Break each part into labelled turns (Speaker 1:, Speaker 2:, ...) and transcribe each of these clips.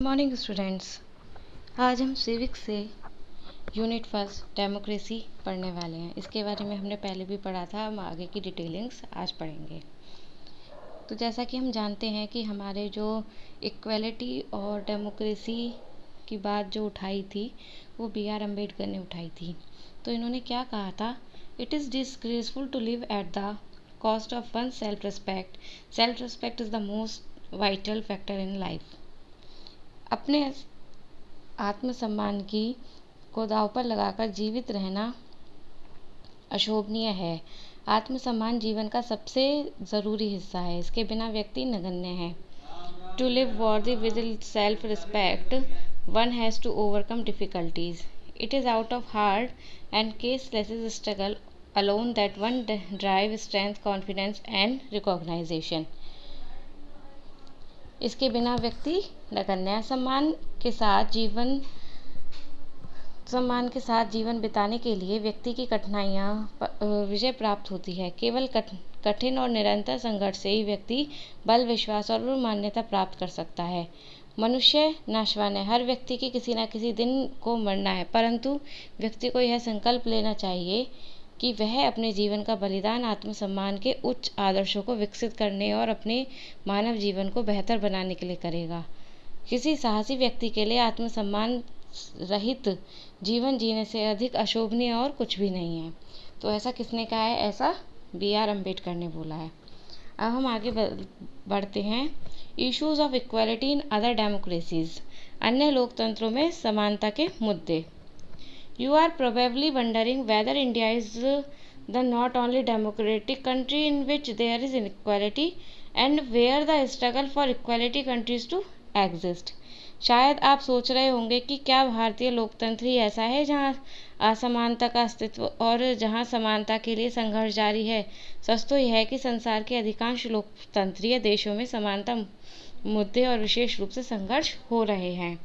Speaker 1: Morning students. आज हम civics से यूनिट फर्स्ट डेमोक्रेसी पढ़ने वाले हैं। इसके बारे में हमने पहले भी पढ़ा था, हम आगे की डिटेलिंग्स आज पढ़ेंगे। तो जैसा कि हम जानते हैं कि हमारे जो इक्वलिटी और डेमोक्रेसी की बात जो उठाई थी वो B.R. अम्बेडकर ने उठाई थी। तो इन्होंने क्या कहा था, it is disgraceful to live at the cost of one self respect. Self respect is the most vital factor in life. अपने आत्मसम्मान को दांव पर लगाकर जीवित रहना अशोभनीय है। आत्मसम्मान जीवन का सबसे ज़रूरी हिस्सा है, इसके बिना व्यक्ति नगण्य है। To live worthy with self respect one has to overcome difficulties. It is out of hard and ceaseless struggle alone that one drive strength, confidence and recognization. इसके बिना व्यक्ति नगण्य। सम्मान के साथ जीवन बिताने के लिए व्यक्ति की कठिनाइयाँ विजय प्राप्त होती है। केवल कठिन और निरंतर संघर्ष से ही व्यक्ति बल, विश्वास और मान्यता प्राप्त कर सकता है। मनुष्य नाशवान है। हर व्यक्ति की किसी न किसी दिन को मरना है, परंतु व्यक्ति को यह संकल्प लेना चाहिए कि वह अपने जीवन का बलिदान आत्मसम्मान के उच्च आदर्शों को विकसित करने और अपने मानव जीवन को बेहतर बनाने के लिए करेगा। किसी साहसी व्यक्ति के लिए आत्मसम्मान रहित जीवन जीने से अधिक अशोभनीय और कुछ भी नहीं है। तो ऐसा किसने कहा है? ऐसा B.R. अम्बेडकर ने बोला है। अब हम आगे बढ़ते हैं। Issues of equality in other democracies. अन्य लोकतंत्रों में समानता के मुद्दे। You are probably wondering whether India is the not only democratic country in which there is inequality and where the struggle for equality continues to exist. शायद आप सोच रहे होंगे कि क्या भारतीय लोकतंत्र ही ऐसा है जहां असमानता का अस्तित्व और जहां समानता के लिए संघर्ष जारी है। सच तो यह है कि संसार के अधिकांश लोकतंत्रीय देशों में समानता मुद्दे और विशेष रूप से संघर्ष हो रहे हैं।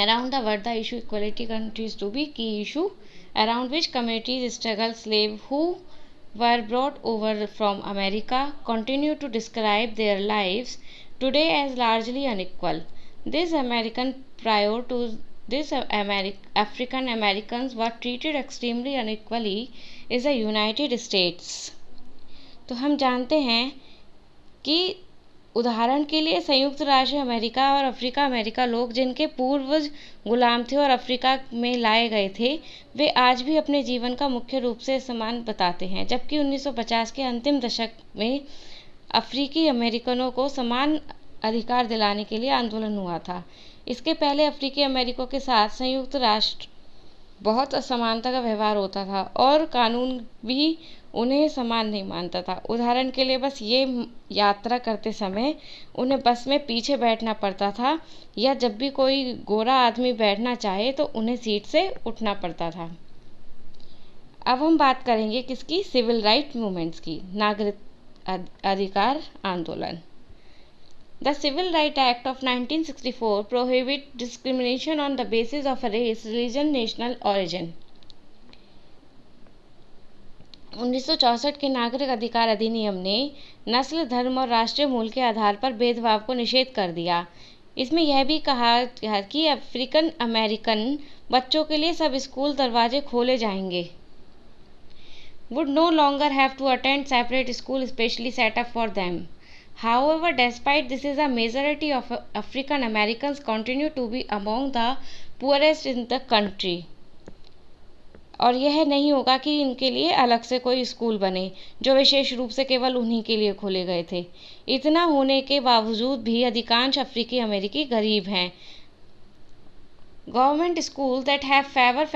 Speaker 1: Around the world, the issue equality continues to be key issue around which communities struggle. Slaves who were brought over from America continue to describe their lives today as largely unequal. Prior to this, African Americans were treated extremely unequally in the United States. तो हम जानते हैं कि उदाहरण के लिए संयुक्त राज्य अमेरिका और अफ्रीका लोग जिनके पूर्वज गुलाम थे और अफ्रीका में लाए गए थे, वे आज भी अपने जीवन का मुख्य रूप से समान बताते हैं। जबकि 1950 के अंतिम दशक में अफ्रीकी अमेरिकनों को समान अधिकार दिलाने के लिए आंदोलन हुआ था। इसके पहले अफ्रीकी अमेरिकों के साथ संयुक्त राष्ट्र बहुत असमानता का व्यवहार होता था और कानून भी उन्हें समान नहीं मानता था। उदाहरण के लिए बस ये यात्रा करते समय उन्हें बस में पीछे बैठना पड़ता था, या जब भी कोई गोरा आदमी बैठना चाहे तो उन्हें सीट से उठना पड़ता था। अब हम बात करेंगे किसकी? सिविल राइट मूवमेंट्स की, नागरिक अधिकार आंदोलन। The Civil Rights Act of 1964 prohibits discrimination on the basis of race, religion, national origin. 1964 के नागरिक अधिकार अधिनियम ने नस्ल, धर्म और राष्ट्रीय मूल के आधार पर भेदभाव को निषेध कर दिया। इसमें यह भी कहा गया कि अफ्रीकन अमेरिकन बच्चों के लिए सब स्कूल दरवाजे खोले जाएंगे। Would no longer have to attend separate school specially set up for them. However, despite this, a majority of African Americans continue to be among the poorest in the country. और यह नहीं होगा कि इनके लिए अलग से कोई स्कूल बने जो विशेष रूप से केवल उन्हीं के लिए खोले गए थे। इतना होने के बावजूद भी अधिकांश अफ्रीकी अमेरिकी गरीब हैं। Government schools that have fewer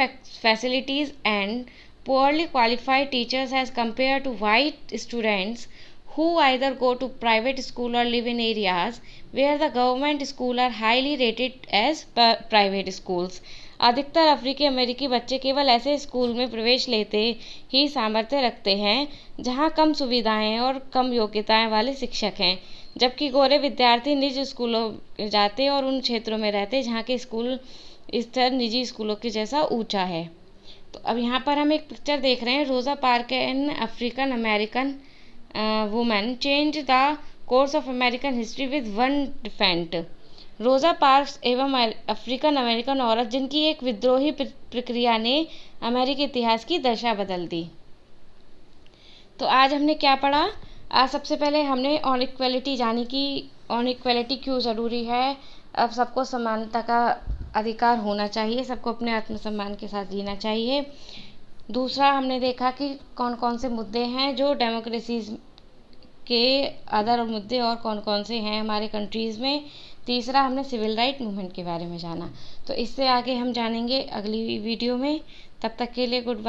Speaker 1: facilities and poorly qualified teachers as compared to white students who either go to private school or live in areas where the government schools are highly rated as private schools. अधिकतर अफ्रीकी अमेरिकी बच्चे केवल ऐसे school में प्रवेश लेते ही सामर्थ्य रखते हैं जहां कम सुविधाएं और कम योग्यताएं वाले शिक्षक हैं, जबकि गोरे विद्यार्थी निजी स्कूलों में जाते और उन क्षेत्रों में रहते जहां के स्कूल स्तर निजी स्कूलों के जैसा ऊंचा है। तो अब यहाँ पर हम एक पिक्चर देख रहे हैं। रोजा park an African American woman changed the course of American history with one defend. रोज़ा पार्क्स एवं अफ्रीकन अमेरिकन औरत जिनकी एक विद्रोही प्रक्रिया ने अमेरिकी इतिहास की दशा बदल दी। तो आज हमने क्या पढ़ा? आज सबसे पहले हमने अनइक्वलिटी जानी कि अनइक्वलिटी क्यों ज़रूरी है। अब सबको समानता का अधिकार होना चाहिए, सबको अपने आत्मसम्मान के साथ जीना चाहिए। दूसरा हमने देखा कि कौन कौन से मुद्दे हैं जो डेमोक्रेसीज के अदर मुद्दे और कौन कौन से हैं हमारे कंट्रीज़ में। तीसरा हमने सिविल राइट मूवमेंट के बारे में जाना। तो इससे आगे हम जानेंगे अगली वीडियो में। तब तक के लिए गुड बाय।